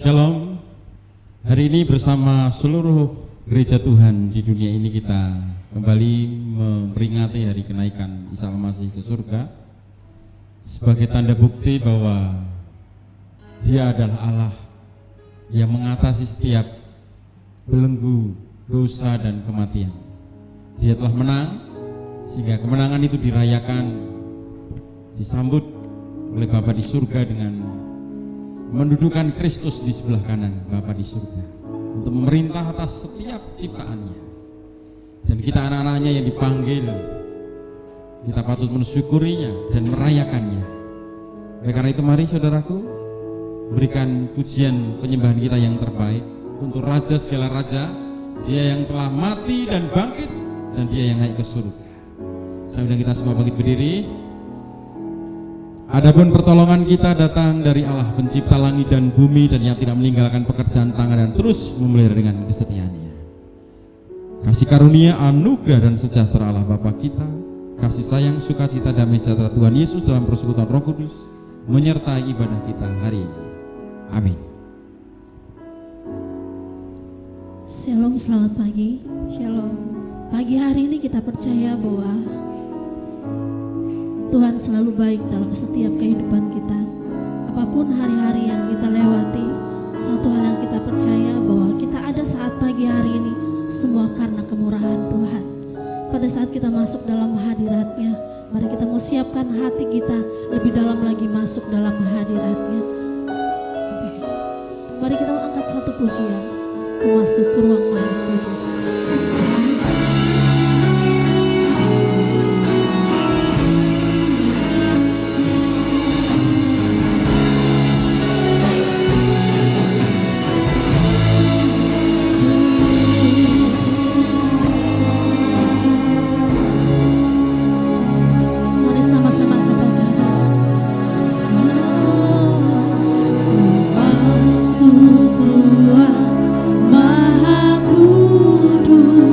Shalom. Hari ini bersama seluruh gereja Tuhan di dunia ini kita kembali memperingati hari kenaikan Isa Al-Masih ke surga sebagai tanda bukti bahwa Dia adalah Allah yang mengatasi setiap belenggu, dosa dan kematian. Dia telah menang sehingga kemenangan itu dirayakan, disambut oleh Bapa di surga dengan mendudukan Kristus di sebelah kanan Bapa di surga untuk memerintah atas setiap ciptaannya. Dan kita anak-anaknya yang dipanggil, kita patut mensyukurinya dan merayakannya. Oleh karena itu mari saudaraku, berikan pujian penyembahan kita yang terbaik untuk Raja segala Raja, Dia yang telah mati dan bangkit, dan Dia yang naik ke surga. Saya undang kita semua bangkit berdiri. Adapun pertolongan kita datang dari Allah pencipta langit dan bumi dan yang tidak meninggalkan pekerjaan tangan dan terus memelihara dengan kesetiaannya. Kasih karunia, anugerah dan sejahtera Allah Bapa kita, kasih sayang, sukacita, damai sejahtera Tuhan Yesus dalam persekutuan Roh Kudus menyertai ibadah kita hari ini. Amin. Shalom, selamat pagi. Shalom. Pagi hari ini kita percaya bahwa Tuhan selalu baik dalam setiap kehidupan kita. Apapun hari-hari yang kita lewati, satu hal yang kita percaya bahwa kita ada saat pagi hari ini semua karena kemurahan Tuhan. Pada saat kita masuk dalam hadirat-Nya, mari kita mau siapkan hati kita lebih dalam lagi masuk dalam hadirat-Nya. Mari kita angkat satu pujian, masuk ke ruang Maha Kudus. Maha Kudus.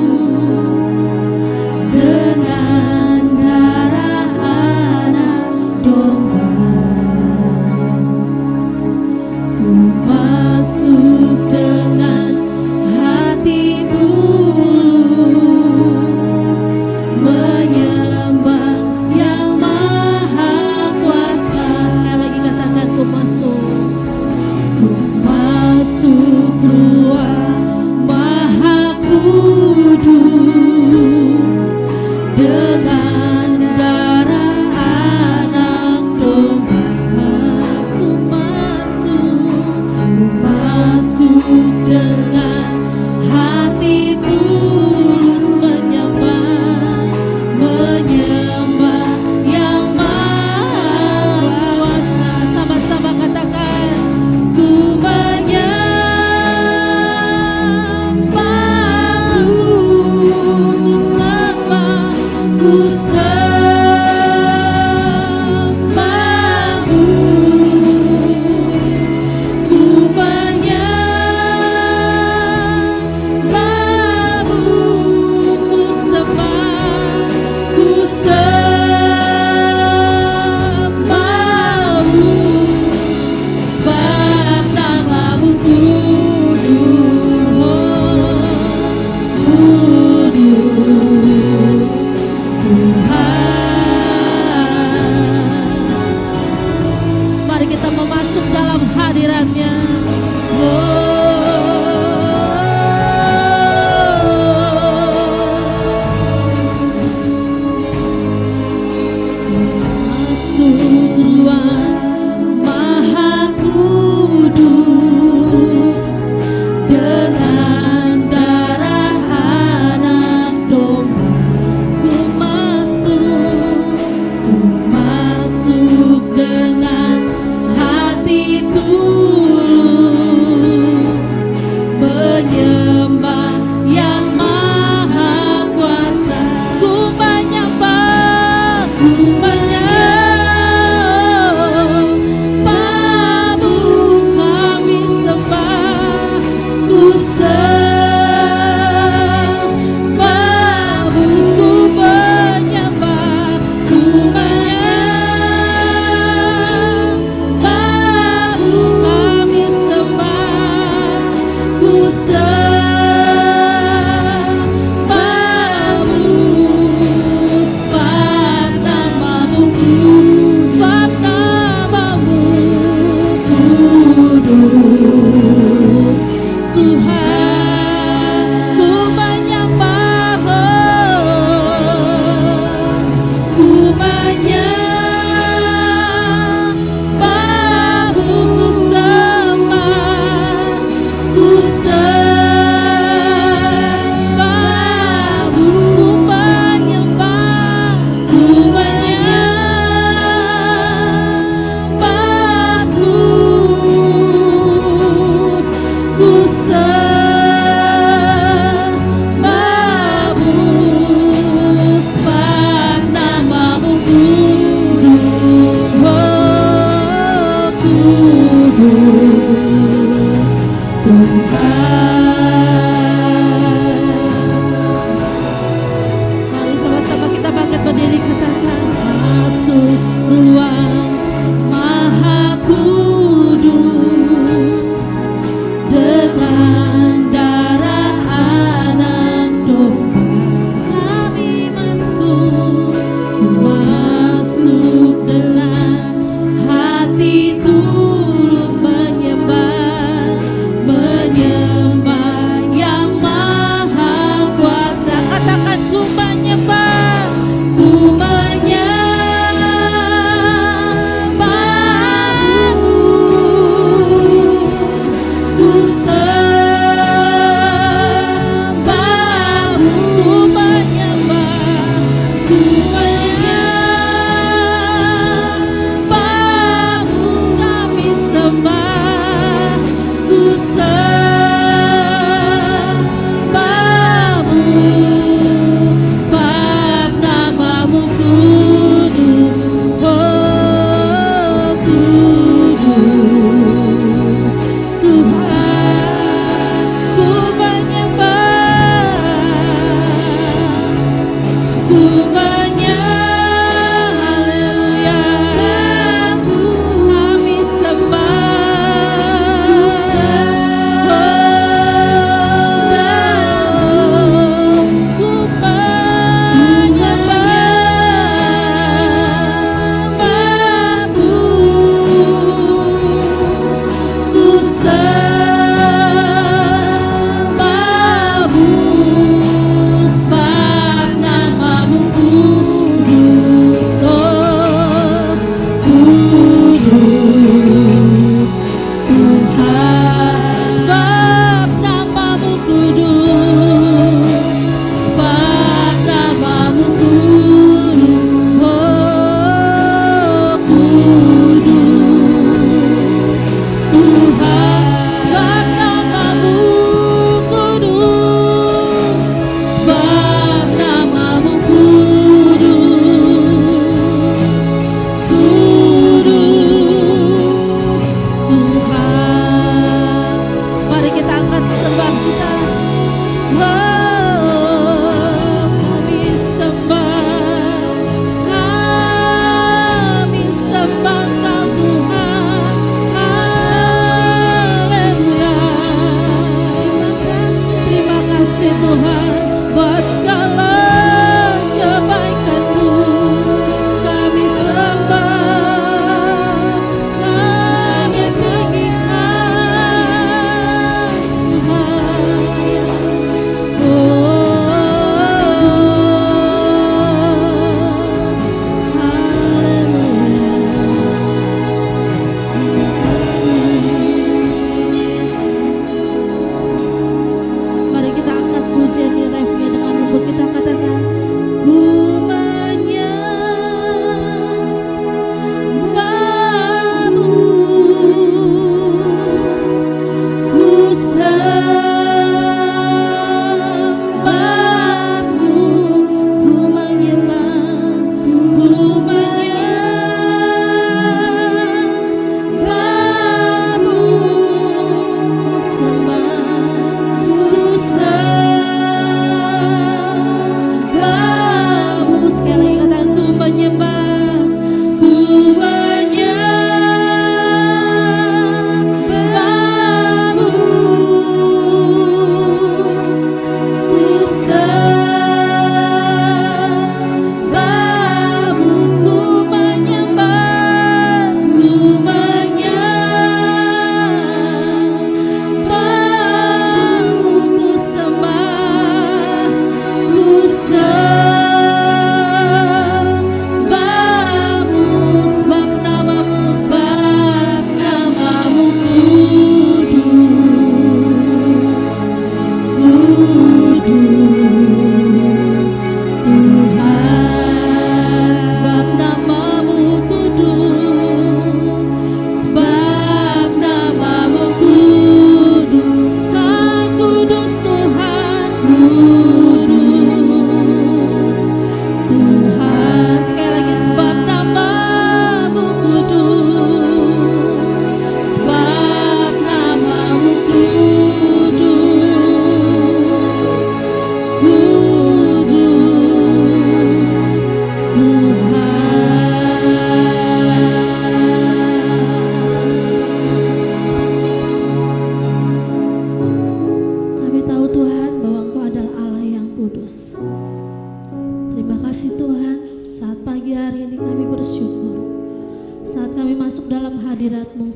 hadirat-Mu.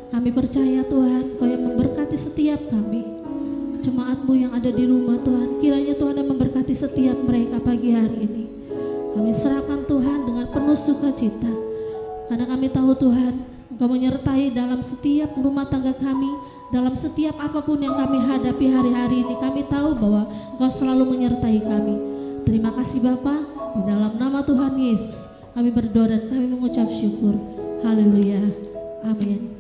Kami percaya Tuhan, Kau yang memberkati setiap kami. Jemaat-Mu yang ada di rumah Tuhan, kiranya Tuhan yang memberkati setiap mereka pagi hari ini. Kami serahkan Tuhan dengan penuh sukacita, karena kami tahu Tuhan, Engkau menyertai dalam setiap rumah tangga kami, dalam setiap apapun yang kami hadapi hari-hari ini. Kami tahu bahwa Engkau selalu menyertai kami. Terima kasih Bapa, di dalam nama Tuhan Yesus kami berdoa dan kami mengucap syukur. Haleluya, amin.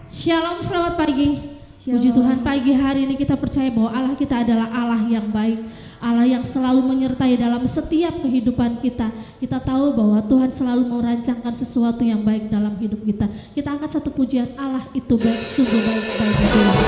Shalom, selamat pagi. Puji Tuhan, pagi hari ini kita percaya bahwa Allah kita adalah Allah yang baik, Allah yang selalu menyertai dalam setiap kehidupan kita. Kita tahu bahwa Tuhan selalu merancangkan sesuatu yang baik dalam hidup kita. Kita angkat satu pujian, Allah itu baik, sungguh baik bagi Tuhan.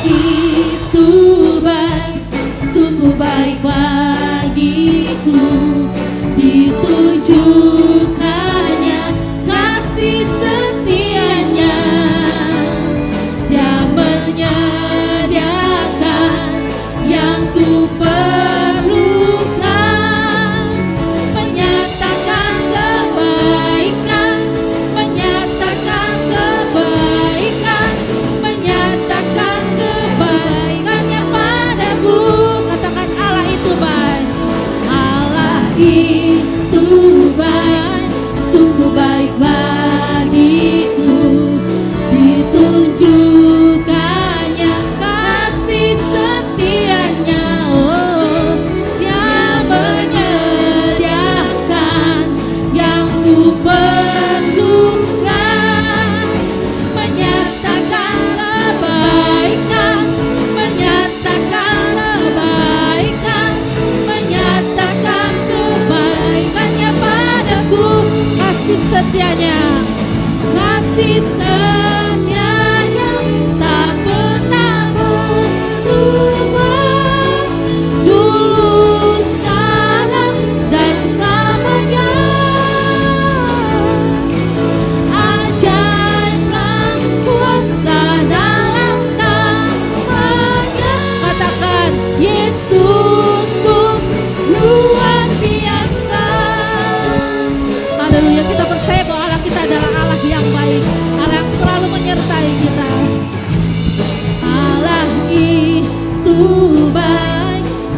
Itu baik, sungguh baik bagiku, ditunjukkannya kasih setianya, Dia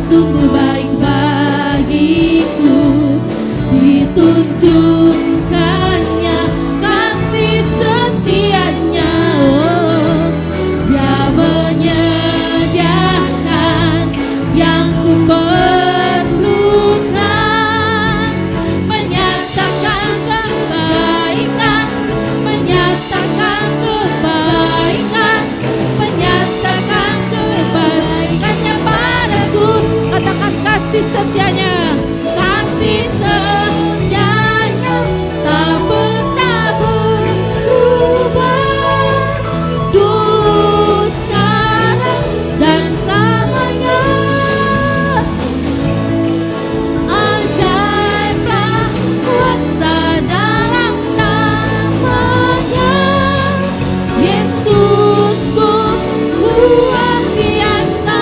sungguh baik bagiku. Ditunjukkannya kasih setianya, oh, Dia menyediakan yang ku perlukan, menyatakan kebaikan, menyatakan kebaikan, menyatakan kebaikannya padaku. Katakan kasih setianya, kasih setianya tak pernah berubah, dulu sekarang dan selamanya. Ajaiblah kuasa dalam namanya, Yesusku luar biasa.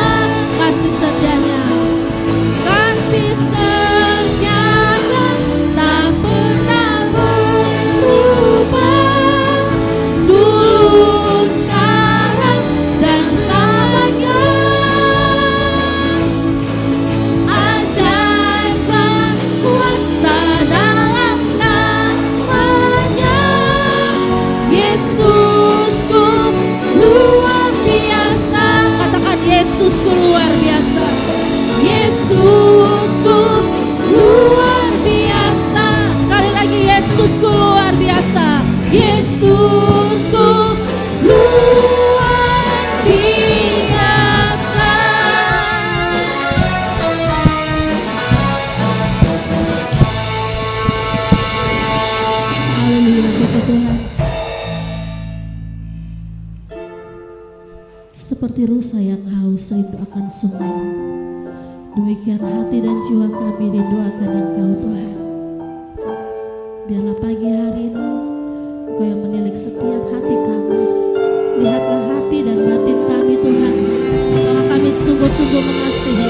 Kasih setianya, kasih setianya tak pernah berubah, dulu sekarang dan selamanya. Ajaiblah kuasa dalam namanya, Yesusku luar biasa. Katakan Yesusku luar biasa, Yesusku luar biasa. Sekali lagi, Yesusku luar biasa, Yesusku luar biasa. Haleluya, puji Tuhan. Seperti rusa yang haus rindu akan sungai, demikian hati dan jiwa kami rinduakan Engkau Tuhan. Biarlah pagi hari ini Engkau yang menilik setiap hati kami. Lihatlah hati dan batin kami Tuhan, maka kami sungguh-sungguh mengasihi.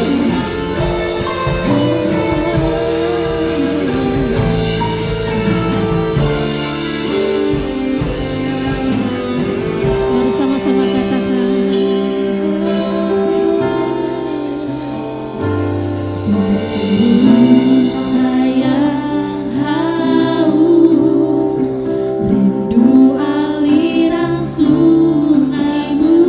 Mari sama-sama katakan, Saya haus, rindu aliran sungaimu.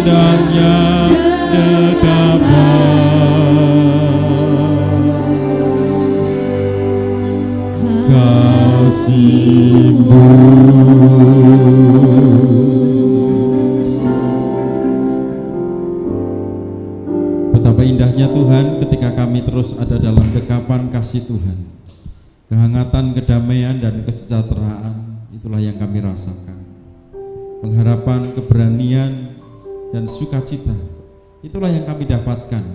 indahnya dekapan kasih-Mu. Betapa indahnya Tuhan ketika kami terus ada dalam dekapan kasih Tuhan. Kehangatan, kedamaian, dan kesejahteraan, itulah yang kami rasakan. Pengharapan, keberanian, dan sukacita, itulah yang kami dapatkan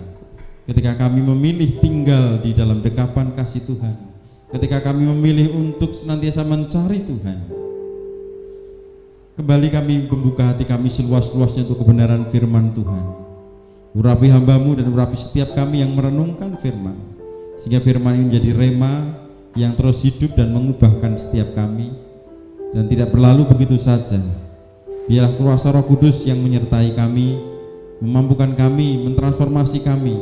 ketika kami memilih tinggal di dalam dekapan kasih Tuhan, ketika kami memilih untuk senantiasa mencari Tuhan. Kembali kami membuka hati kami seluas-luasnya untuk kebenaran firman Tuhan. Urapi hamba-Mu dan urapi setiap kami yang merenungkan firman, sehingga firman ini menjadi rema yang terus hidup dan mengubahkan setiap kami, dan tidak berlalu begitu saja. Biarlah kuasa Roh Kudus yang menyertai kami, memampukan kami, mentransformasi kami,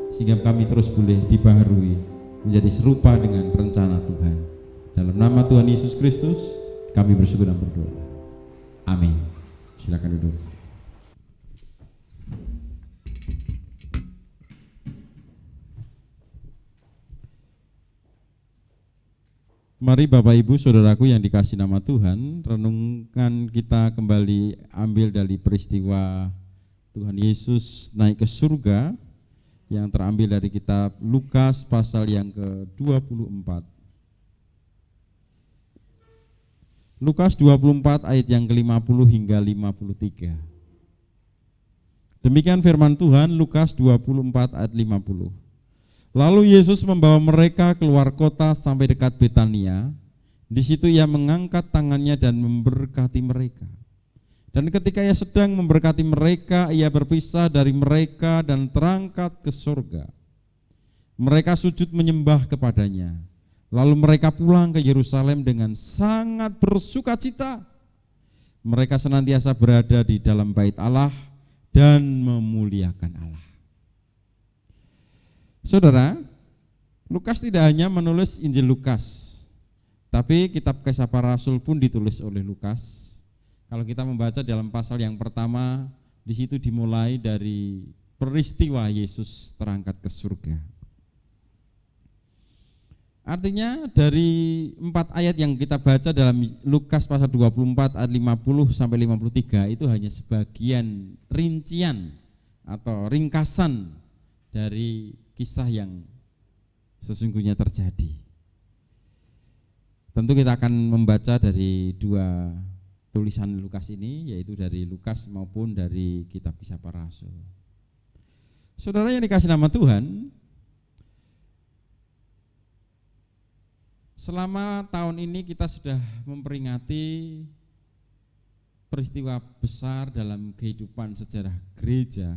sehingga kami terus boleh dibaharui menjadi serupa dengan rencana Tuhan. Dalam nama Tuhan Yesus Kristus kami bersyukur dan berdoa. Amin. Silakan duduk. Mari Bapak Ibu Saudaraku yang dikasih nama Tuhan, renungkan kita kembali ambil dari peristiwa Tuhan Yesus naik ke surga yang terambil dari kitab Lukas pasal yang ke-24. Lukas 24 ayat yang ke-50 hingga 53. Demikian firman Tuhan, Lukas 24 ayat 50. Lalu Yesus membawa mereka keluar kota sampai dekat Betania. Di situ ia mengangkat tangannya dan memberkati mereka. Dan ketika ia sedang memberkati mereka, ia berpisah dari mereka dan terangkat ke surga. Mereka sujud menyembah kepadanya. Lalu mereka pulang ke Yerusalem dengan sangat bersukacita. Mereka senantiasa berada di dalam bait Allah dan memuliakan Allah. Saudara, Lukas tidak hanya menulis Injil Lukas, tapi kitab Kisah Para Rasul pun ditulis oleh Lukas. Kalau kita membaca dalam pasal yang pertama, di situ dimulai dari peristiwa Yesus terangkat ke surga. Artinya dari 4 ayat yang kita baca dalam Lukas pasal 24 ayat 50 sampai 53 itu hanya sebagian rincian atau ringkasan dari kisah yang sesungguhnya terjadi. Tentu kita akan membaca dari 2 tulisan Lukas ini, yaitu dari Lukas maupun dari kitab Kisah Para Rasul. Saudara yang dikasih nama Tuhan, selama tahun ini kita sudah memperingati peristiwa besar dalam kehidupan sejarah gereja.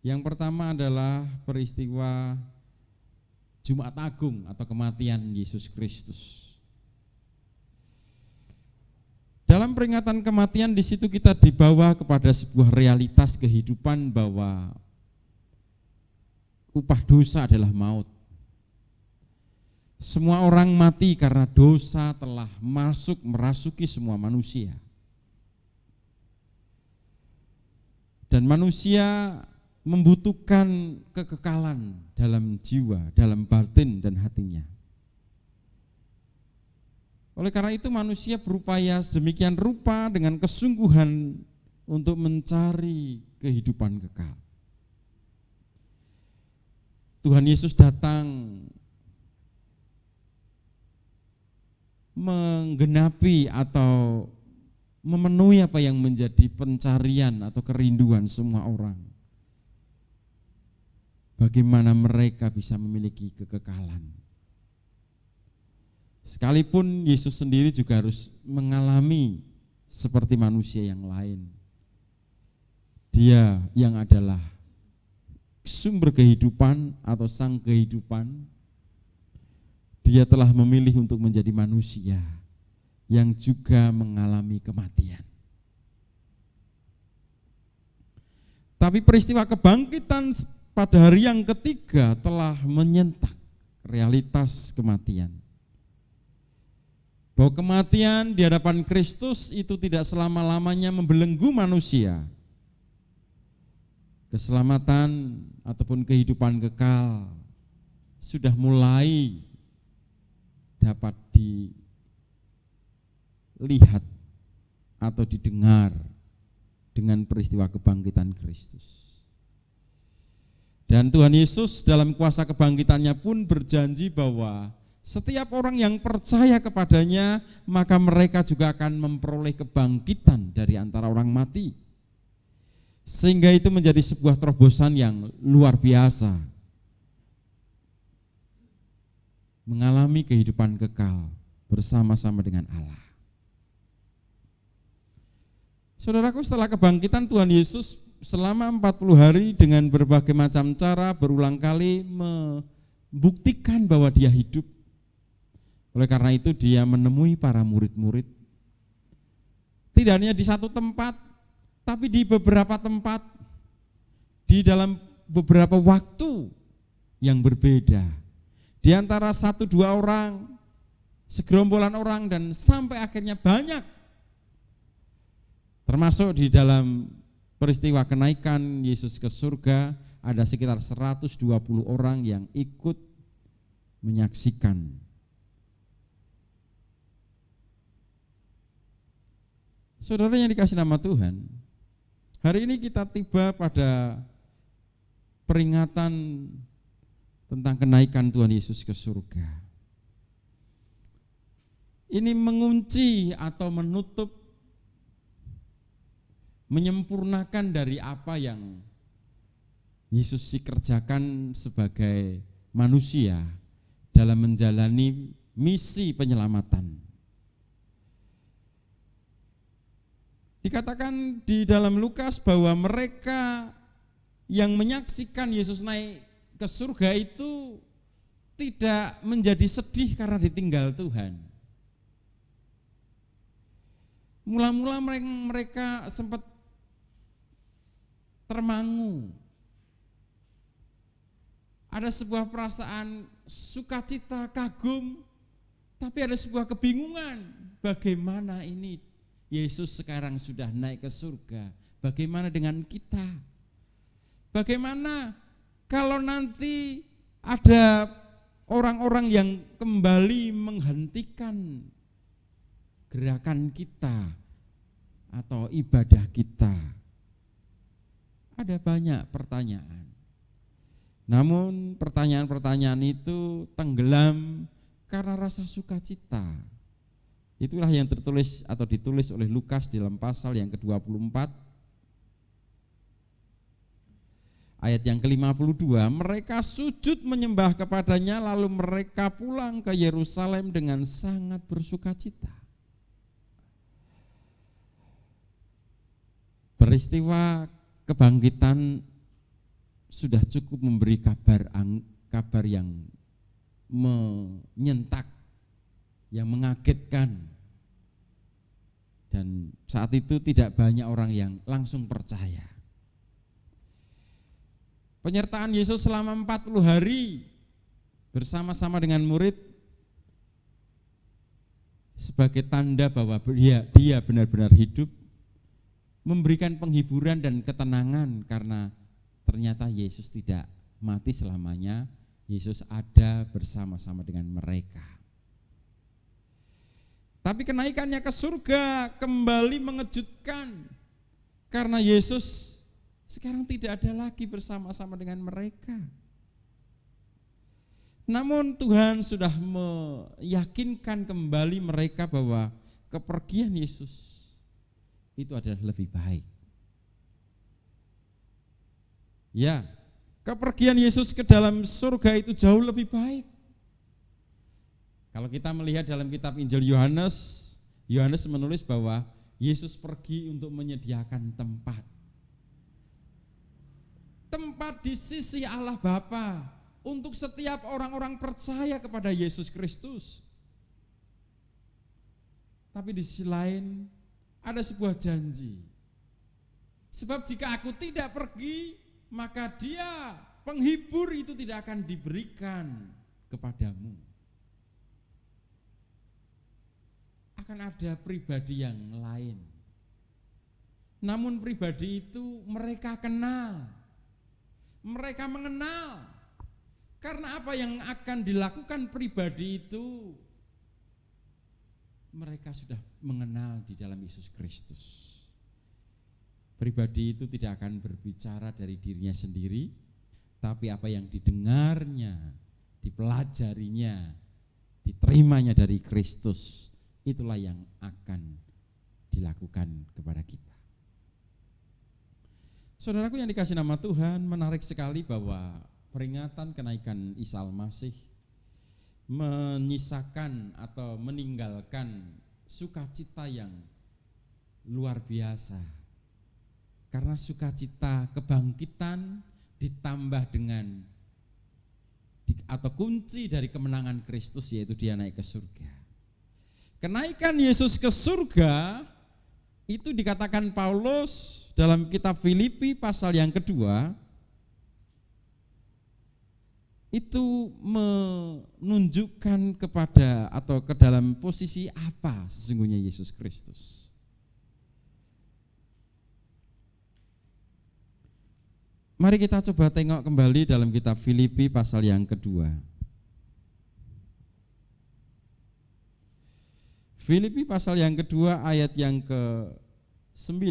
Yang pertama adalah peristiwa Jumat Agung atau kematian Yesus Kristus. Dalam peringatan kematian di situ kita dibawa kepada sebuah realitas kehidupan bahwa upah dosa adalah maut. Semua orang mati karena dosa telah merasuki semua manusia. Dan manusia membutuhkan kekekalan dalam jiwa, dalam batin dan hatinya. Oleh karena itu manusia berupaya sedemikian rupa dengan kesungguhan untuk mencari kehidupan kekal. Tuhan Yesus datang menggenapi atau memenuhi apa yang menjadi pencarian atau kerinduan semua orang. Bagaimana mereka bisa memiliki kekekalan. Sekalipun Yesus sendiri juga harus mengalami seperti manusia yang lain. Dia yang adalah sumber kehidupan atau sang kehidupan, dia telah memilih untuk menjadi manusia yang juga mengalami kematian. Tapi peristiwa kebangkitan pada hari yang ketiga telah menyentak realitas kematian. Bahwa kematian di hadapan Kristus itu tidak selama-lamanya membelenggu manusia. keselamatan ataupun kehidupan kekal sudah mulai dapat dilihat atau didengar dengan peristiwa kebangkitan Kristus. Dan Tuhan Yesus dalam kuasa kebangkitannya pun berjanji bahwa setiap orang yang percaya kepadanya, maka mereka juga akan memperoleh kebangkitan dari antara orang mati. Sehingga itu menjadi sebuah terobosan yang luar biasa. Mengalami kehidupan kekal bersama-sama dengan Allah. Saudaraku, setelah kebangkitan Tuhan Yesus selama 40 hari dengan berbagai macam cara berulang kali membuktikan bahwa dia hidup. Oleh karena itu dia menemui para murid-murid. Tidak hanya di satu tempat, tapi di beberapa tempat, di dalam beberapa waktu yang berbeda. Di antara 1-2 orang, segerombolan orang, dan sampai akhirnya banyak. Termasuk di dalam peristiwa kenaikan Yesus ke surga, ada sekitar 120 orang yang ikut menyaksikan. Saudara yang dikasih nama Tuhan, hari ini kita tiba pada peringatan tentang kenaikan Tuhan Yesus ke surga. Ini mengunci atau menutup, menyempurnakan dari apa yang Yesus kerjakan sebagai manusia dalam menjalani misi penyelamatan. Dikatakan di dalam Lukas bahwa mereka yang menyaksikan Yesus naik ke surga itu tidak menjadi sedih karena ditinggal Tuhan. Mula-mula mereka sempat termangu. Ada sebuah perasaan sukacita, kagum, tapi ada sebuah kebingungan. Bagaimana ini Yesus sekarang sudah naik ke surga? Bagaimana dengan kita? Bagaimana kalau nanti ada orang-orang yang kembali menghentikan gerakan kita atau ibadah kita? Ada banyak pertanyaan. Namun pertanyaan-pertanyaan itu tenggelam karena rasa sukacita. Itulah yang tertulis atau ditulis oleh Lukas dalam pasal yang ke-24 ayat yang ke-52. Mereka sujud menyembah kepadanya, lalu mereka pulang ke Yerusalem dengan sangat bersukacita. Peristiwa kebangkitan sudah cukup memberi kabar yang menyentak, yang mengagetkan. Dan saat itu tidak banyak orang yang langsung percaya. Penyertaan Yesus selama 40 hari bersama-sama dengan murid sebagai tanda bahwa dia benar-benar hidup, memberikan penghiburan dan ketenangan karena ternyata Yesus tidak mati selamanya. Yesus ada bersama-sama dengan mereka. Tapi kenaikannya ke surga kembali mengejutkan karena Yesus sekarang tidak ada lagi bersama-sama dengan mereka. Namun Tuhan sudah meyakinkan kembali mereka bahwa kepergian Yesus itu adalah lebih baik. Ya, kepergian Yesus ke dalam surga itu jauh lebih baik. Kalau kita melihat dalam kitab Injil Yohanes menulis bahwa Yesus pergi untuk menyediakan tempat di sisi Allah Bapa untuk setiap orang-orang percaya kepada Yesus Kristus. Tapi di sisi lain ada sebuah janji. Sebab jika aku tidak pergi, maka dia, penghibur itu tidak akan diberikan kepadamu. Akan ada pribadi yang lain. Namun pribadi itu mereka kenal. Mereka mengenal. Karena apa yang akan dilakukan pribadi itu, mereka sudah mengenal di dalam Yesus Kristus. Pribadi itu tidak akan berbicara dari dirinya sendiri, tapi apa yang didengarnya, dipelajarinya, diterimanya dari Kristus, itulah yang akan dilakukan kepada kita. Saudaraku yang dikasih nama Tuhan, menarik sekali bahwa peringatan kenaikan Isa Al-Masih menyisakan atau meninggalkan sukacita yang luar biasa. Karena sukacita kebangkitan ditambah dengan atau kunci dari kemenangan Kristus, yaitu dia naik ke surga. Kenaikan Yesus ke surga itu dikatakan Paulus dalam kitab Filipi pasal yang kedua, itu menunjukkan kepada atau ke dalam posisi apa sesungguhnya Yesus Kristus. Mari kita coba tengok kembali dalam kitab Filipi pasal yang kedua. Filipi pasal yang kedua ayat yang ke-9.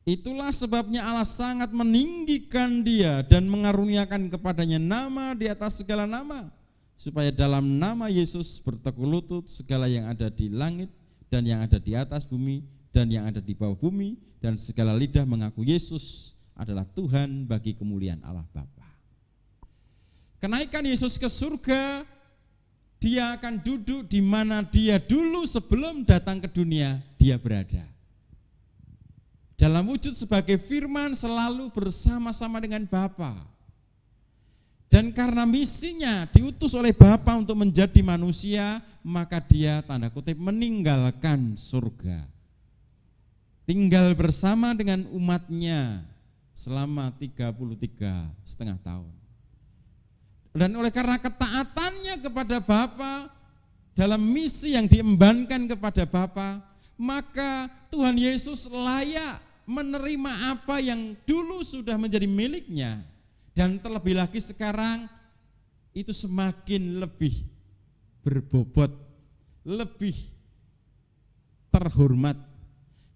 Itulah sebabnya Allah sangat meninggikan dia dan mengaruniakan kepadanya nama di atas segala nama, supaya dalam nama Yesus bertekuk lutut segala yang ada di langit dan yang ada di atas bumi dan yang ada di bawah bumi, dan segala lidah mengaku Yesus adalah Tuhan bagi kemuliaan Allah Bapa. Kenaikan Yesus ke surga, dia akan duduk di mana dia dulu sebelum datang ke dunia dia berada. Dalam wujud sebagai firman selalu bersama-sama dengan Bapa. Dan karena misinya diutus oleh Bapa untuk menjadi manusia, maka dia tanda kutip meninggalkan surga. Tinggal bersama dengan umatnya selama 33,5 tahun. Dan oleh karena ketaatannya kepada Bapa dalam misi yang diembankan kepada Bapa, maka Tuhan Yesus layak menerima apa yang dulu sudah menjadi miliknya, dan terlebih lagi sekarang itu semakin lebih berbobot, lebih terhormat,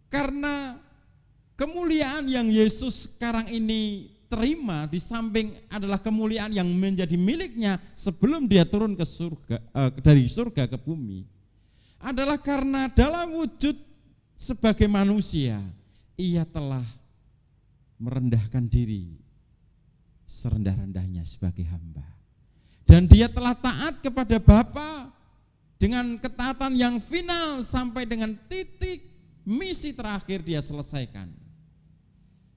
karena kemuliaan yang Yesus sekarang ini terima di samping adalah kemuliaan yang menjadi miliknya sebelum dia turun ke surga, dari surga ke bumi, adalah karena dalam wujud sebagai manusia ia telah merendahkan diri serendah-rendahnya sebagai hamba, dan dia telah taat kepada Bapa dengan ketaatan yang final sampai dengan titik misi terakhir dia selesaikan.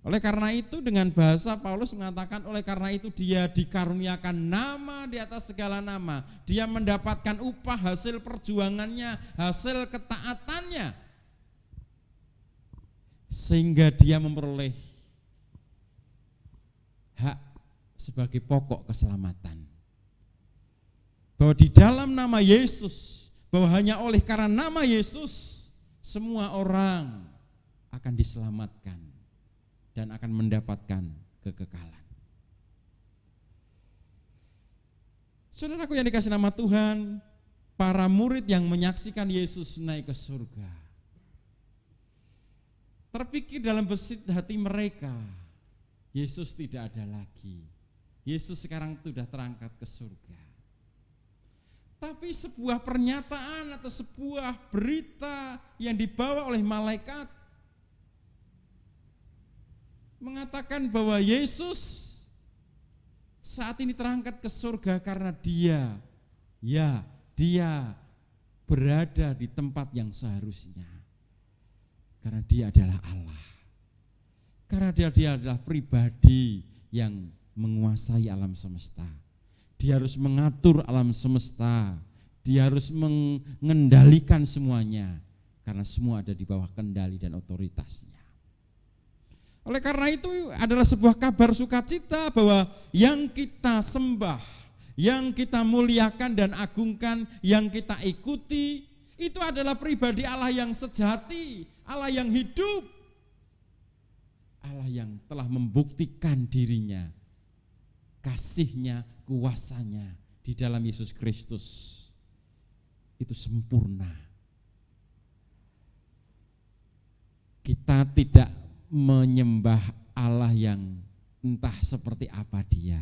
Oleh karena itu dengan bahasa Paulus mengatakan, oleh karena itu dia dikaruniakan nama di atas segala nama. Dia mendapatkan upah hasil perjuangannya, hasil ketaatannya, sehingga dia memperoleh hak sebagai pokok keselamatan. Bahwa di dalam nama Yesus, bahwa hanya oleh karena nama Yesus semua orang akan diselamatkan dan akan mendapatkan kekekalan. Saudaraku yang dikasih nama Tuhan, para murid yang menyaksikan Yesus naik ke surga, terpikir dalam besit hati mereka, Yesus tidak ada lagi. Yesus sekarang sudah terangkat ke surga. Tapi sebuah pernyataan atau sebuah berita yang dibawa oleh malaikat mengatakan bahwa Yesus saat ini terangkat ke surga karena dia berada di tempat yang seharusnya. Karena dia adalah Allah. Karena dia adalah pribadi yang menguasai alam semesta. Dia harus mengatur alam semesta. Dia harus mengendalikan semuanya. Karena semua ada di bawah kendali dan otoritasnya. Oleh karena itu adalah sebuah kabar sukacita bahwa yang kita sembah, yang kita muliakan dan agungkan, yang kita ikuti, itu adalah pribadi Allah yang sejati, Allah yang hidup, Allah yang telah membuktikan dirinya, kasih-Nya, kuasa-Nya di dalam Yesus Kristus itu sempurna. Kita tidak menyembah Allah yang entah seperti apa Dia.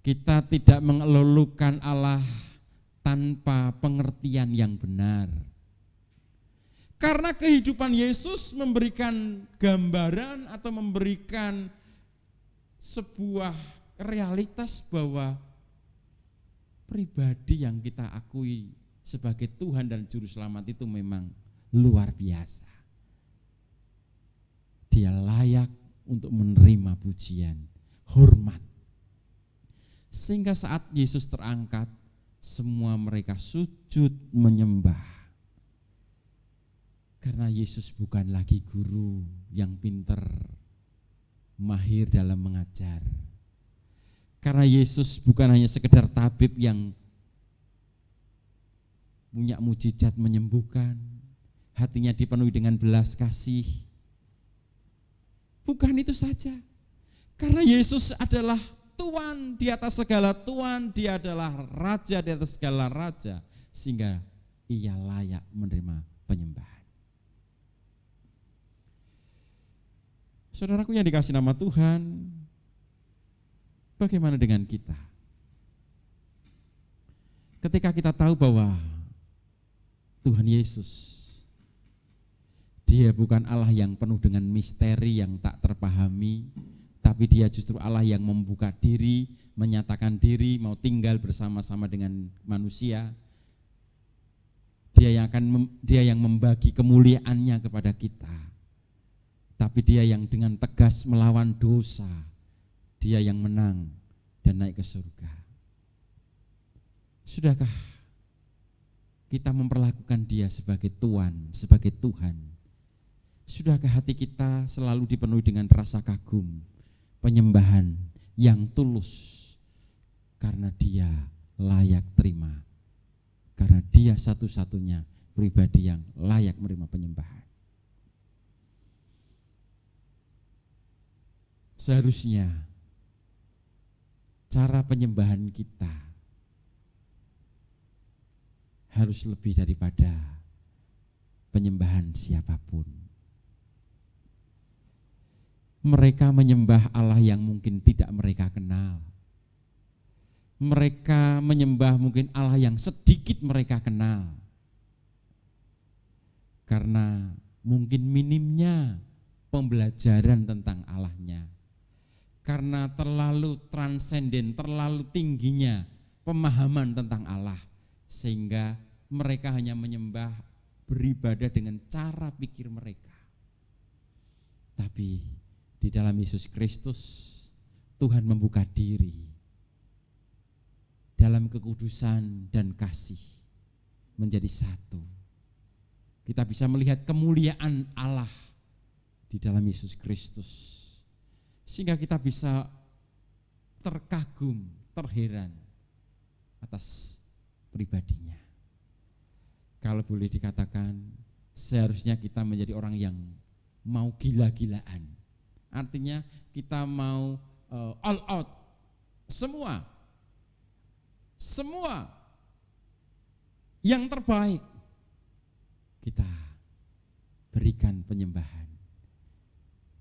Kita tidak mengelulukan Allah tanpa pengertian yang benar. Karena kehidupan Yesus memberikan gambaran atau memberikan sebuah realitas bahwa pribadi yang kita akui sebagai Tuhan dan Juru Selamat itu memang luar biasa. Dia layak untuk menerima pujian, hormat. Sehingga saat Yesus terangkat, semua mereka sujud menyembah. Karena Yesus bukan lagi guru yang pintar, mahir dalam mengajar. Karena Yesus bukan hanya sekedar tabib yang punya mujizat menyembuhkan, hatinya dipenuhi dengan belas kasih. Bukan itu saja. Karena Yesus adalah Tuhan di atas segala Tuhan, Dia adalah Raja di atas segala Raja, sehingga Ia layak menerima penyembahan. Saudaraku yang dikasihi nama Tuhan, bagaimana dengan kita? Ketika kita tahu bahwa Tuhan Yesus, Dia bukan Allah yang penuh dengan misteri yang tak terpahami, tapi Dia justru Allah yang membuka diri, menyatakan diri, mau tinggal bersama-sama dengan manusia. Dia yang membagi kemuliaannya kepada kita. Tapi Dia yang dengan tegas melawan dosa, Dia yang menang dan naik ke surga. Sudahkah kita memperlakukan Dia sebagai Tuhan, sebagai Tuhan? Sudahkah hati kita selalu dipenuhi dengan rasa kagum, penyembahan yang tulus, karena Dia layak terima, karena Dia satu-satunya pribadi yang layak menerima penyembahan. Seharusnya cara penyembahan kita harus lebih daripada penyembahan siapapun. Mereka menyembah Allah yang mungkin tidak mereka kenal. Mereka menyembah mungkin Allah yang sedikit mereka kenal. Karena mungkin minimnya pembelajaran tentang Allahnya. Karena terlalu transenden, terlalu tingginya pemahaman tentang Allah, sehingga mereka hanya menyembah, beribadah dengan cara pikir mereka. Tapi di dalam Yesus Kristus, Tuhan membuka diri dalam kekudusan dan kasih menjadi satu. Kita bisa melihat kemuliaan Allah di dalam Yesus Kristus, sehingga kita bisa terkagum, terheran atas pribadinya. Kalau boleh dikatakan, seharusnya kita menjadi orang yang mau gila-gilaan. Artinya kita mau all out, semua yang terbaik kita berikan penyembahan,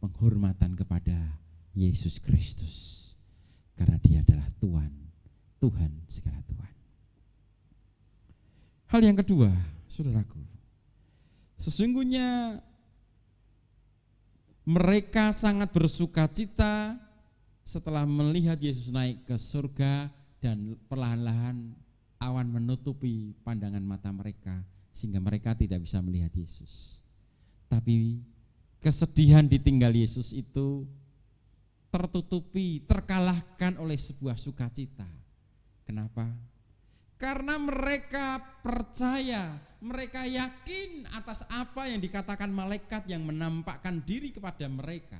penghormatan kepada Yesus Kristus, karena Dia adalah Tuhan, Tuhan segala Tuhan. Hal yang kedua, saudaraku, sesungguhnya mereka sangat bersuka cita setelah melihat Yesus naik ke surga, dan perlahan-lahan awan menutupi pandangan mata mereka sehingga mereka tidak bisa melihat Yesus. Tapi kesedihan ditinggal Yesus itu tertutupi, terkalahkan oleh sebuah sukacita. Kenapa? Karena mereka percaya, mereka yakin atas apa yang dikatakan malaikat yang menampakkan diri kepada mereka.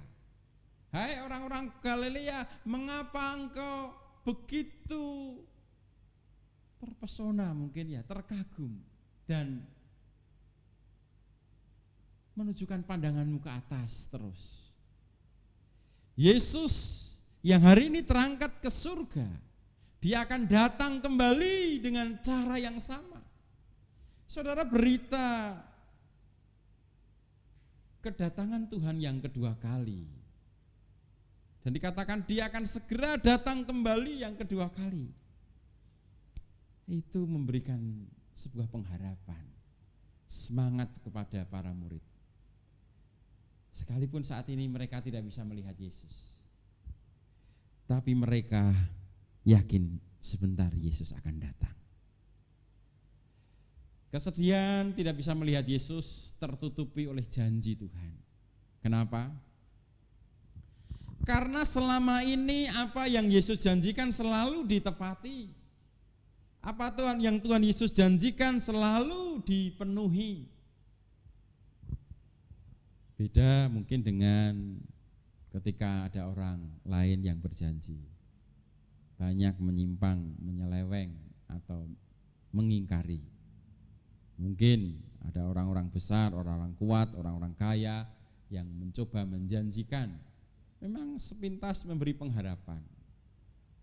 Hai orang-orang Galilea, mengapa engkau begitu terpesona, mungkin ya, terkagum dan menunjukkan pandanganmu ke atas terus. Yesus yang hari ini terangkat ke surga, dia akan datang kembali dengan cara yang sama. Saudara, berita kedatangan Tuhan yang kedua kali, dan dikatakan dia akan segera datang kembali yang kedua kali, itu memberikan sebuah pengharapan, semangat kepada para murid. Sekalipun saat ini mereka tidak bisa melihat Yesus, tapi mereka yakin sebentar Yesus akan datang. Kesedihan tidak bisa melihat Yesus tertutupi oleh janji Tuhan. Kenapa? Karena selama ini apa yang Yesus janjikan selalu ditepati. Apa yang Tuhan Yesus janjikan selalu dipenuhi. Beda mungkin dengan ketika ada orang lain yang berjanji, banyak menyimpang, menyeleweng, atau mengingkari. Mungkin ada orang-orang besar, orang-orang kuat, orang-orang kaya yang mencoba menjanjikan, memang sepintas memberi pengharapan.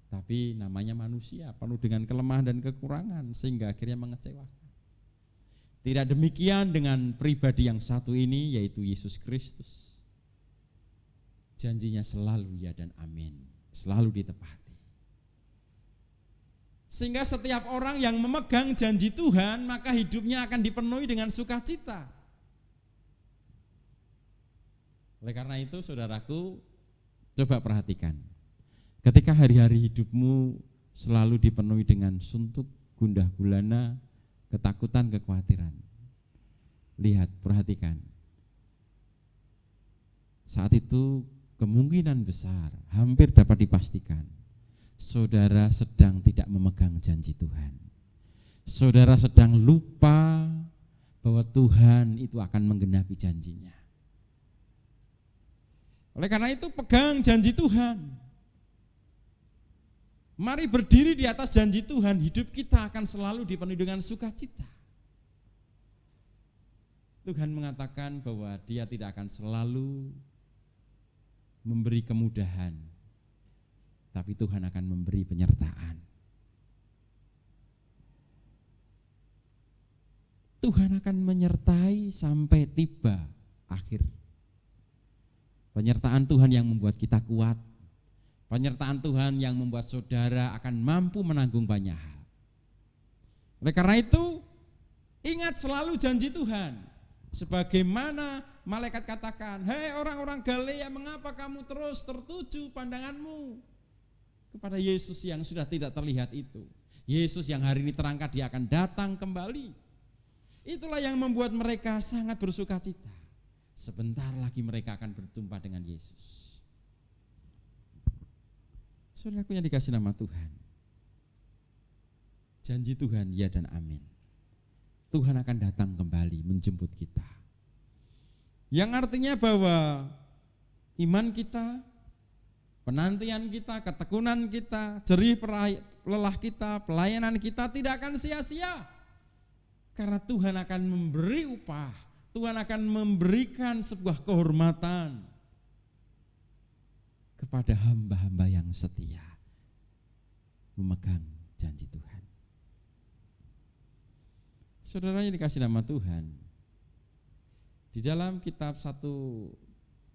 Tapi namanya manusia, penuh dengan kelemahan dan kekurangan, sehingga akhirnya mengecewakan. Tidak demikian dengan pribadi yang satu ini, yaitu Yesus Kristus. Janjinya selalu ya dan amin, selalu ditepati. Sehingga setiap orang yang memegang janji Tuhan, maka hidupnya akan dipenuhi dengan sukacita. Oleh karena itu, saudaraku, coba perhatikan. Ketika hari-hari hidupmu selalu dipenuhi dengan suntuk, gundah gulana, ketakutan, kekhawatiran. Lihat, perhatikan. Saat itu kemungkinan besar, hampir dapat dipastikan, saudara sedang tidak memegang janji Tuhan. Saudara sedang lupa bahwa Tuhan itu akan menggenapi janjinya. Oleh karena itu, pegang janji Tuhan. Mari berdiri di atas janji Tuhan, hidup kita akan selalu dipenuhi dengan sukacita. Tuhan mengatakan bahwa Dia tidak akan selalu memberi kemudahan, tapi Tuhan akan memberi penyertaan. Tuhan akan menyertai sampai tiba akhir. Penyertaan Tuhan yang membuat kita kuat. Penyertaan Tuhan yang membuat saudara akan mampu menanggung banyak hal. Oleh karena itu, ingat selalu janji Tuhan. Sebagaimana malaikat katakan, hei orang-orang Galilea, mengapa kamu terus tertuju pandanganmu kepada Yesus yang sudah tidak terlihat itu. Yesus yang hari ini terangkat dia akan datang kembali. Itulah yang membuat mereka sangat bersukacita. Sebentar lagi mereka akan berjumpa dengan Yesus. Saudaraku yang dikasih nama Tuhan, janji Tuhan ya dan amin. Tuhan akan datang kembali menjemput kita. Yang artinya bahwa iman kita, penantian kita, ketekunan kita, jerih lelah kita, pelayanan kita tidak akan sia-sia. Karena Tuhan akan memberi upah, Tuhan akan memberikan sebuah kehormatan kepada hamba-hamba yang setia memegang janji Tuhan. Saudara yang dikasih nama Tuhan, di dalam kitab 1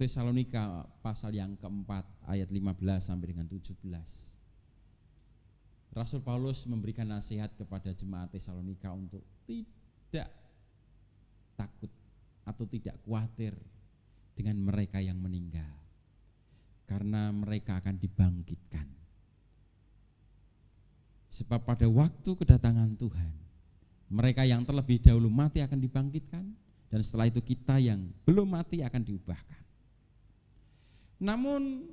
Tesalonika pasal yang keempat ayat 15 sampai dengan 17, Rasul Paulus memberikan nasihat kepada jemaat Tesalonika untuk tidak takut atau tidak khawatir dengan mereka yang meninggal, karena mereka akan dibangkitkan. Sebab pada waktu kedatangan Tuhan, mereka yang terlebih dahulu mati akan dibangkitkan, dan setelah itu kita yang belum mati akan diubahkan. Namun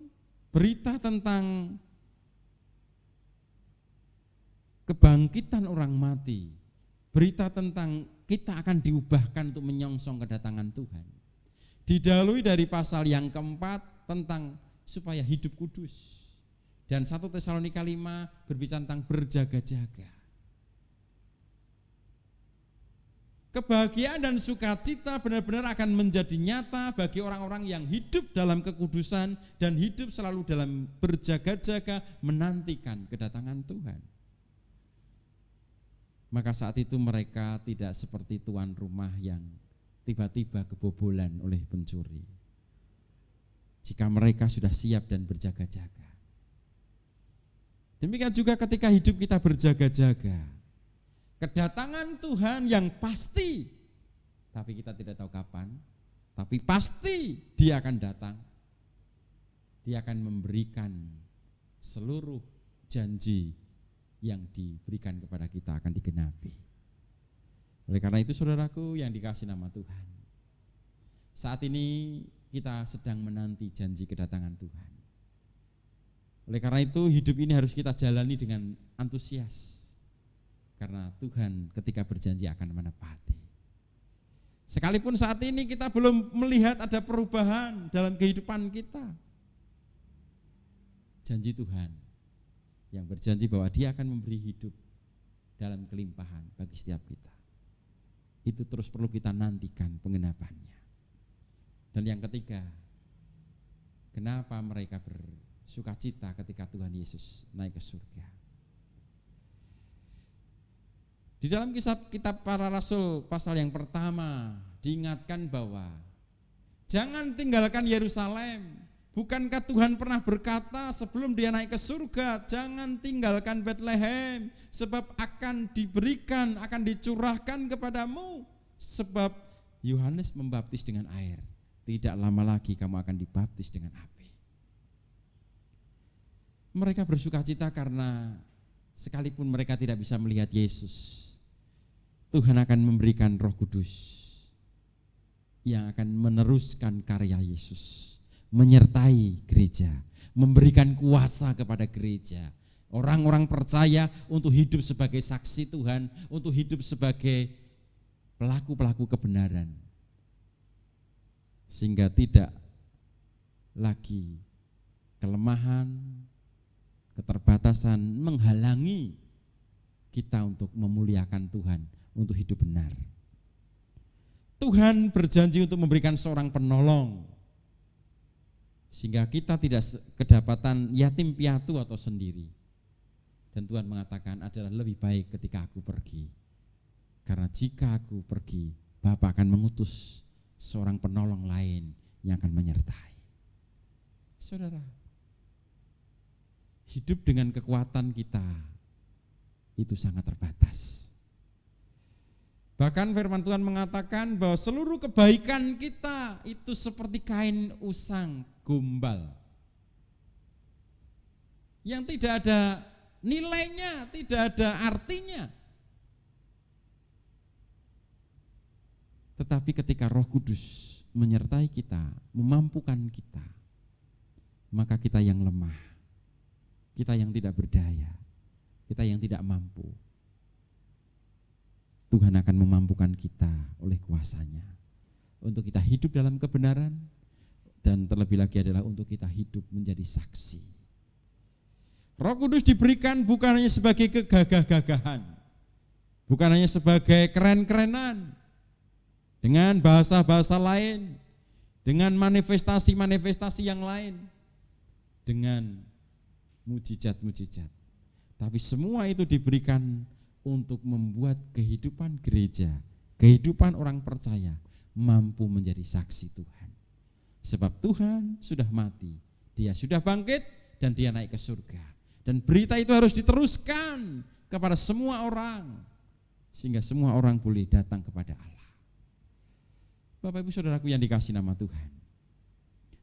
berita tentang kebangkitan orang mati, berita tentang kita akan diubahkan untuk menyongsong kedatangan Tuhan, didahului dari pasal yang keempat tentang supaya hidup kudus. Dan 1 Tesalonika 5 berbicara tentang berjaga-jaga. kebahagiaan dan sukacita benar-benar akan menjadi nyata bagi orang-orang yang hidup dalam kekudusan dan hidup selalu dalam berjaga-jaga menantikan kedatangan Tuhan. Maka saat itu mereka tidak seperti tuan rumah yang tiba-tiba kebobolan oleh pencuri. Jika mereka sudah siap dan berjaga-jaga. Demikian juga ketika hidup kita berjaga-jaga. Kedatangan Tuhan yang pasti, tapi kita tidak tahu kapan, tapi pasti Dia akan datang. Dia akan memberikan seluruh janji yang diberikan kepada kita akan digenapi. Oleh karena itu saudaraku yang dikasihi nama Tuhan, saat ini kita sedang menanti janji kedatangan Tuhan. Oleh karena itu hidup ini harus kita jalani dengan antusias, karena Tuhan ketika berjanji akan menepati. Sekalipun saat ini kita belum melihat ada perubahan dalam kehidupan kita, janji Tuhan yang berjanji bahwa Dia akan memberi hidup dalam kelimpahan bagi setiap kita, itu terus perlu kita nantikan penggenapannya. Dan yang ketiga, kenapa mereka bersukacita ketika Tuhan Yesus naik ke surga? Di dalam kisah kitab Para Rasul pasal yang pertama diingatkan bahwa jangan tinggalkan Yerusalem. Bukankah Tuhan pernah berkata sebelum Dia naik ke surga, jangan tinggalkan Betlehem, sebab akan diberikan, akan dicurahkan kepadamu, sebab Yohanes membaptis dengan air, tidak lama lagi kamu akan dibaptis dengan api. Mereka bersukacita karena sekalipun mereka tidak bisa melihat Yesus, Tuhan akan memberikan Roh Kudus yang akan meneruskan karya Yesus, menyertai gereja, memberikan kuasa kepada gereja, orang-orang percaya untuk hidup sebagai saksi Tuhan, untuk hidup sebagai pelaku-pelaku kebenaran, sehingga tidak lagi kelemahan, keterbatasan menghalangi kita untuk memuliakan Tuhan, untuk hidup benar. Tuhan berjanji untuk memberikan seorang penolong, sehingga kita tidak kedapatan yatim piatu atau sendiri. Dan Tuhan mengatakan adalah lebih baik ketika aku pergi, karena jika aku pergi, Bapa akan mengutus seorang penolong lain yang akan menyertai. Saudara, hidup dengan kekuatan kita itu sangat terbatas. Bahkan firman Tuhan mengatakan bahwa seluruh kebaikan kita itu seperti kain usang gombal yang tidak ada nilainya, tidak ada artinya. Tetapi ketika Roh Kudus menyertai kita, memampukan kita, maka kita yang lemah, kita yang tidak berdaya, kita yang tidak mampu, Tuhan akan memampukan kita oleh kuasa-Nya untuk kita hidup dalam kebenaran, dan terlebih lagi adalah untuk kita hidup menjadi saksi. Roh Kudus diberikan bukan hanya sebagai kegagah-gagahan, bukan hanya sebagai keren-kerenan, dengan bahasa-bahasa lain, dengan manifestasi-manifestasi yang lain, dengan mujizat-mujizat. Tapi semua itu diberikan untuk membuat kehidupan gereja, kehidupan orang percaya mampu menjadi saksi Tuhan. Sebab Tuhan sudah mati, Dia sudah bangkit, dan Dia naik ke surga. Dan berita itu harus diteruskan kepada semua orang, sehingga semua orang boleh datang kepada Allah. Bapak Ibu Saudaraku yang dikasihi nama Tuhan,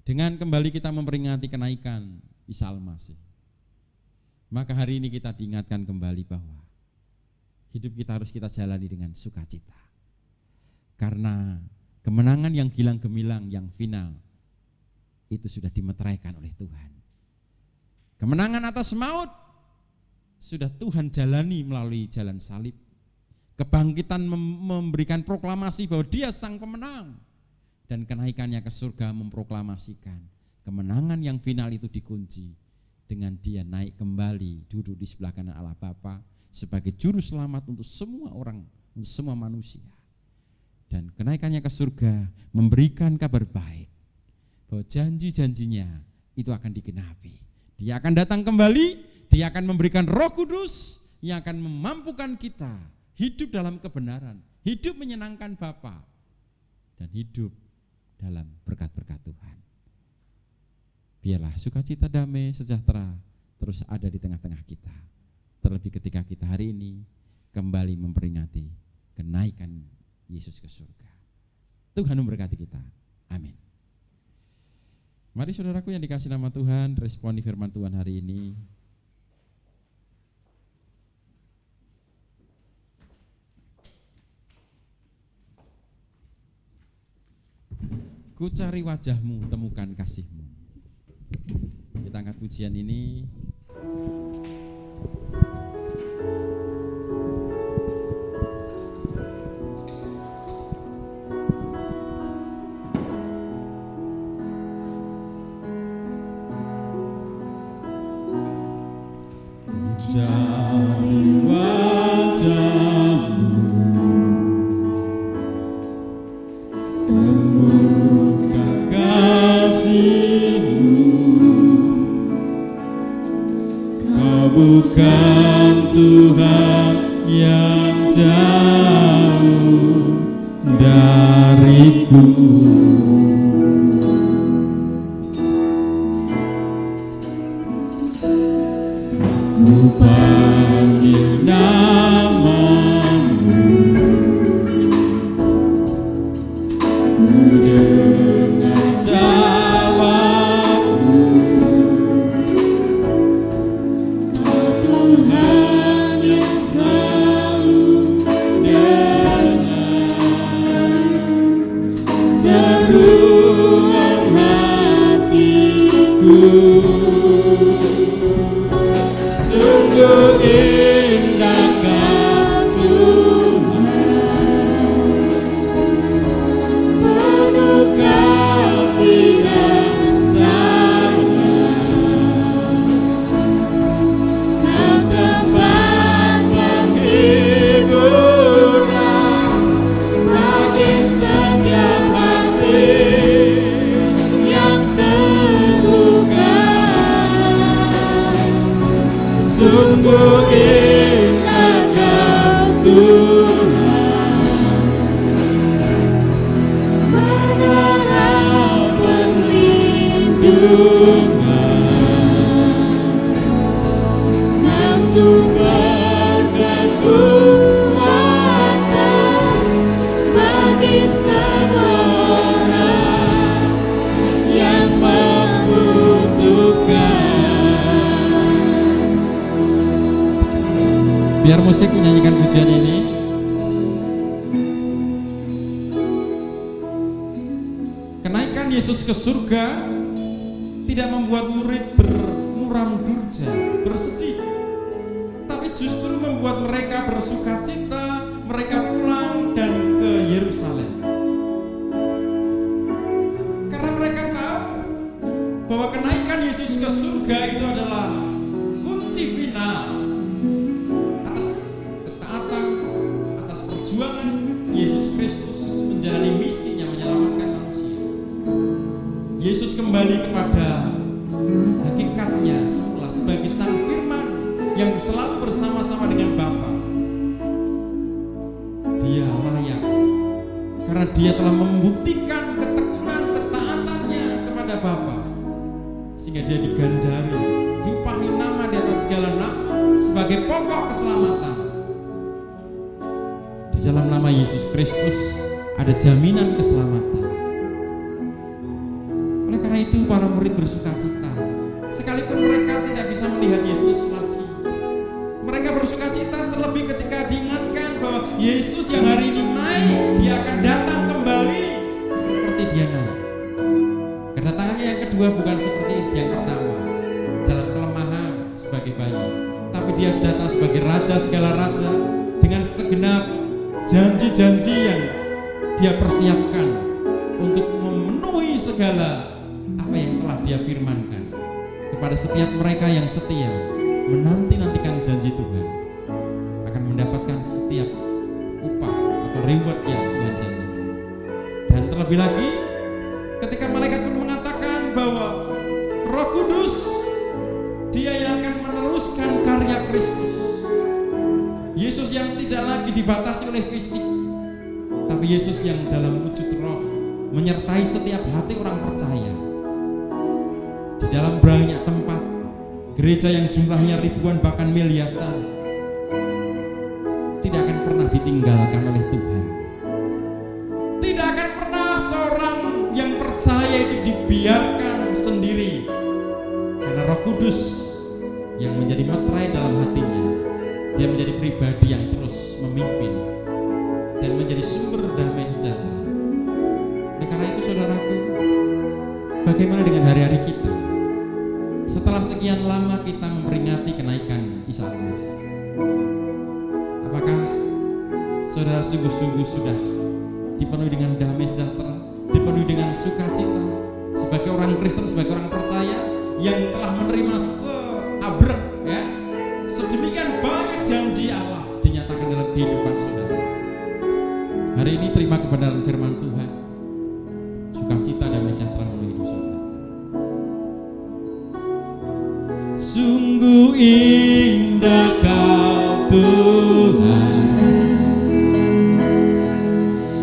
dengan kembali kita memperingati kenaikan Isa Al-Masih, maka hari ini kita diingatkan kembali bahwa hidup kita harus kita jalani dengan sukacita. Karena kemenangan yang gilang gemilang, yang final, itu sudah dimeteraikan oleh Tuhan. Kemenangan atas maut sudah Tuhan jalani melalui jalan salib. Kebangkitan memberikan proklamasi bahwa Dia sang pemenang. Dan kenaikannya ke surga memproklamasikan kemenangan yang final itu dikunci dengan Dia naik kembali duduk di sebelah kanan Allah Bapa sebagai juru selamat untuk semua orang, untuk semua manusia. dan kenaikannya ke surga memberikan kabar baik bahwa janji-janjinya itu akan digenapi. Dia akan datang kembali, dia akan memberikan Roh Kudus yang akan memampukan kita hidup dalam kebenaran, hidup menyenangkan Bapa, dan hidup dalam berkat-berkat Tuhan. Biarlah sukacita, damai, sejahtera terus ada di tengah-tengah kita. Terlebih ketika kita hari ini kembali memperingati kenaikan Yesus ke surga. Tuhan memberkati kita. Amin. Mari saudaraku yang dikasih nama Tuhan, responi firman Tuhan hari ini. Ku cari wajahmu, temukan kasihmu. Kita angkat pujian ini. Cari wajahmu, temukan kasihmu. Kau bukan Tuhan yang jauh dariku. Ku panggil namamu, ku dengar jawabmu. Kau Tuhan yang selalu dengar seruan hatiku. Sungguh indah Kau Tuhan, penuh kasih dan sayang. Kau tempat penghiburan bagi setiap hati yang terluka. Sungguh indah Kau Tuhan, menara perlindungan. Kau sumber kekuatan bagi semua orang yang membutuhkan. Biar musik menyanyikan pujian ini. Kenaikan Yesus ke surga tidak membuat murid bermuram durja, bersedih, tapi justru membuat mereka bersukacita, mereka pulang dan ke Yerusalem. Karena mereka tahu bahwa kenaikan Yesus ke surga itu adalah kunci final atas ketaatan, atas perjuangan Yesus Kristus menjalani misinya menyelamatkan manusia. Yesus kembali kepada hakikatnya semula sebagai Sang Firman yang selalu bersama-sama dengan Bapa. Dia layak karena dia telah membuktikan ketekunan ketaatannya kepada Bapa, sehingga dia diganjari, diupahi nama di atas segala nama sebagai pokok keselamatan. Di dalam nama Yesus Kristus ada jaminan keselamatan. Oleh karena itu para murid bersukacita, sekalipun mereka tidak bisa melihat Yesus lagi. Mereka bersukacita terlebih ketika diingatkan bahwa Yesus yang hari ini naik, dia akan datang kembali seperti dia naik. Kedatangannya yang kedua bukan seperti yang pertama, dalam kelemahan sebagai bayi, tapi dia datang sebagai Raja segala raja dengan segenap janji-janji yang dia persiapkan untuk memenuhi segala apa yang telah dia firmankan kepada setiap mereka yang setia menanti-nantikan janji Tuhan, akan mendapatkan setiap upah atau reward yang Tuhan janjikan. Dan terlebih lagi ketika malaikat pun mengatakan bahwa Roh Kudus Dia yang akan meneruskan karya Kristus. Yesus yang tidak lagi dibatasi oleh fisik, tapi Yesus yang dalam wujud roh menyertai setiap hati orang percaya. Di dalam banyak tempat gereja yang jumlahnya ribuan bahkan miliaran tidak akan pernah ditinggalkan oleh Tuhan. Tidak akan pernah seorang yang percaya itu dibiarkan sendiri, karena Roh Kudus yang menjadi meterai dalam hatinya. Dia menjadi pribadi yang terus memimpin dan menjadi sumber damai sejahtera. Oleh karena itu saudaraku, bagaimana dengan hari-hari kita? Setelah sekian lama kita memperingati kenaikan Isa Almasih, apakah saudara sungguh-sungguh sudah dipenuhi dengan damai sejahtera, dipenuhi dengan sukacita sebagai orang Kristen, sebagai orang percaya yang telah menerima seabrek, ya, sedemikian banyak janji Allah dinyatakan dalam kehidupan saudara. Hari ini terima kebenaran firman Tuhan, sukacita dan sejahtera memenuhi hidup saudara. Sungguh indah Kau Tuhan,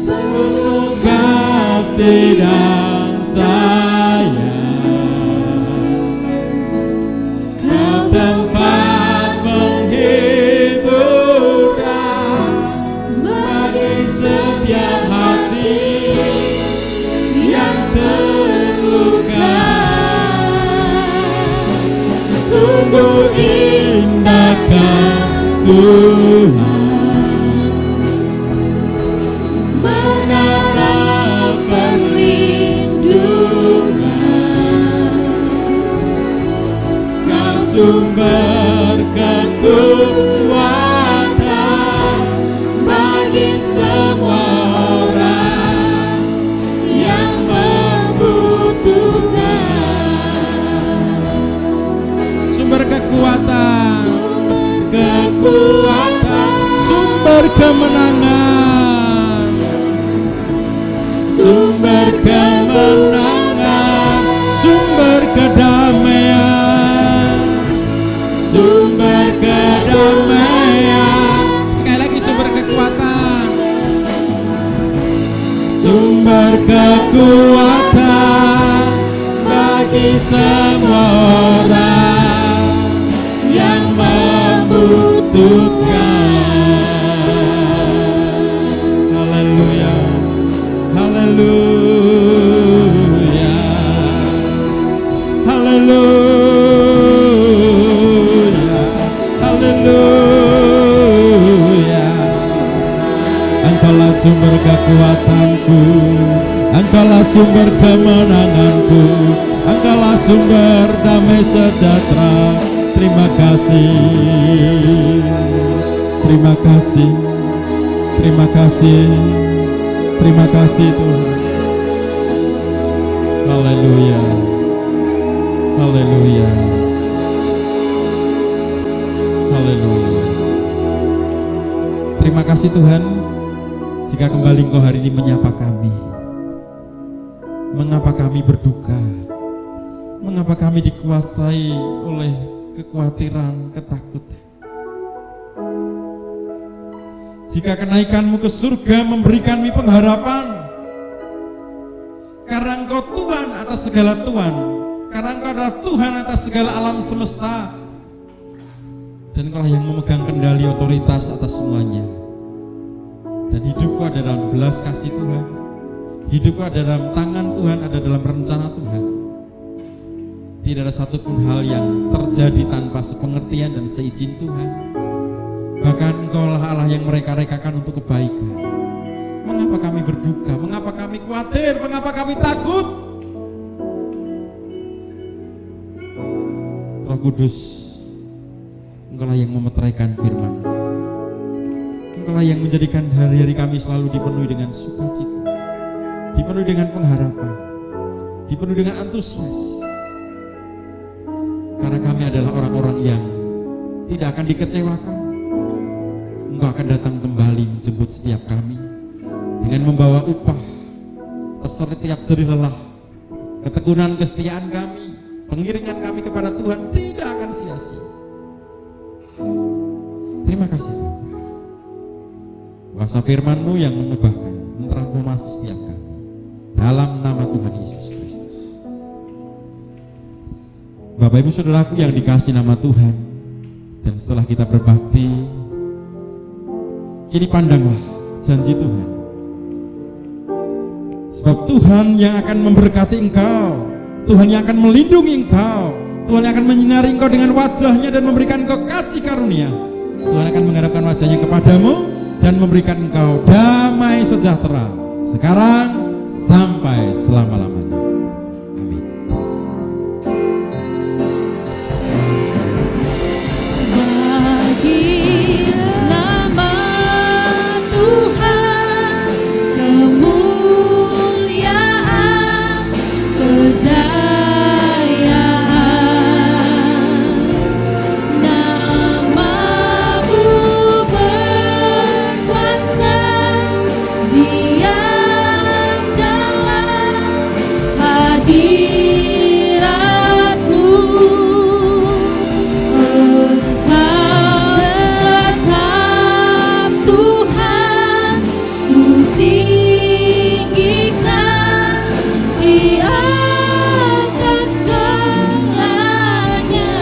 penuh kasih dan sayang. Kau tempat penghiburan bagi setiap hati yang terluka. Sungguh indah Kau Tuhan, menara perlindungan. Kau sumber kekuatan bagi semua orang yang membutuhkan. Sumber kekuatan, sumber kemenangan, sumber kemenangan, sumber kedamaian, sumber kedamaian. Sekali lagi, sumber kekuatan, sumber kekuatan bagi semua orang yang membutuhkan. Haleluya, haleluya, haleluya, haleluya. Engkaulah sumber kekuatanku, Engkaulah sumber kemenanganku, Engkaulah sumber damai sejahtera. Terima kasih, terima kasih, terima kasih, terima kasih Tuhan. Haleluya, haleluya, haleluya. Terima kasih Tuhan, jika kembali Engkau hari ini menyapa kami. Mengapa kami berduka? Mengapa kami dikuasai oleh kekhawatiran, ketakutan? Jika kenaikan-Mu ke surga memberikan kami pengharapan, karena Engkau Tuhan atas segala Tuhan, karena Engkau adalah Tuhan atas segala alam semesta, dan Engkau yang memegang kendali otoritas atas semuanya. Dan hidupku ada dalam belas kasih Tuhan, hidupku ada dalam tangan Tuhan, ada dalam rencana Tuhan. Tidak ada satupun hal yang terjadi tanpa sepengertian dan seizin Tuhan. Bahkan Engkaulah Allah yang mereka rekakan untuk kebaikan. Mengapa kami berduka? Mengapa kami khawatir? Mengapa kami takut? Roh Kudus, Engkaulah yang memeteraikan firman. Engkaulah yang menjadikan hari-hari kami selalu dipenuhi dengan sukacita, dipenuhi dengan pengharapan, dipenuhi dengan antusias. Karena kami adalah orang-orang yang tidak akan dikecewakan. Engkau akan datang kembali menjemput setiap kami dengan membawa upah, setiap jerih lelah, ketekunan kesetiaan kami, pengiringan kami kepada Tuhan tidak akan sia-sia. Terima kasih Bapa. Kuasa firman-Mu yang mengubahkan, mentransformasi setiap kami. Dalam nama Tuhan Yesus Kristus. Bapak Ibu Saudaraku yang dikasih nama Tuhan, dan setelah kita berbakti, kini pandanglah janji Tuhan. Sebab Tuhan yang akan memberkati engkau, Tuhan yang akan melindungi engkau, Tuhan yang akan menyinari engkau dengan wajahnya dan memberikan engkau kasih karunia. Tuhan akan menghadapkan wajahnya kepadamu dan memberikan engkau damai sejahtera sekarang sampai selama-lamanya. Amin. Bagi nama Tuhan kemuliaan, kejayaan, nama-Mu berkuasa, diam dalam hadirat-Mu. Engkau tetap Tuhan, Ku tinggikan di atas segalanya.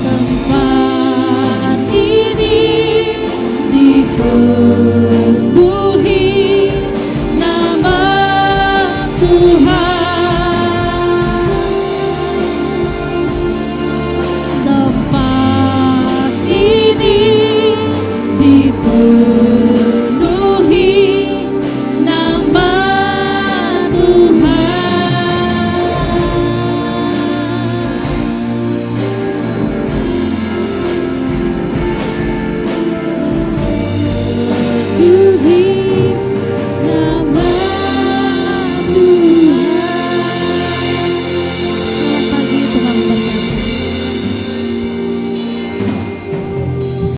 Tempat ini dipenuhi nama Tuhan. Tempat ini dipenuhi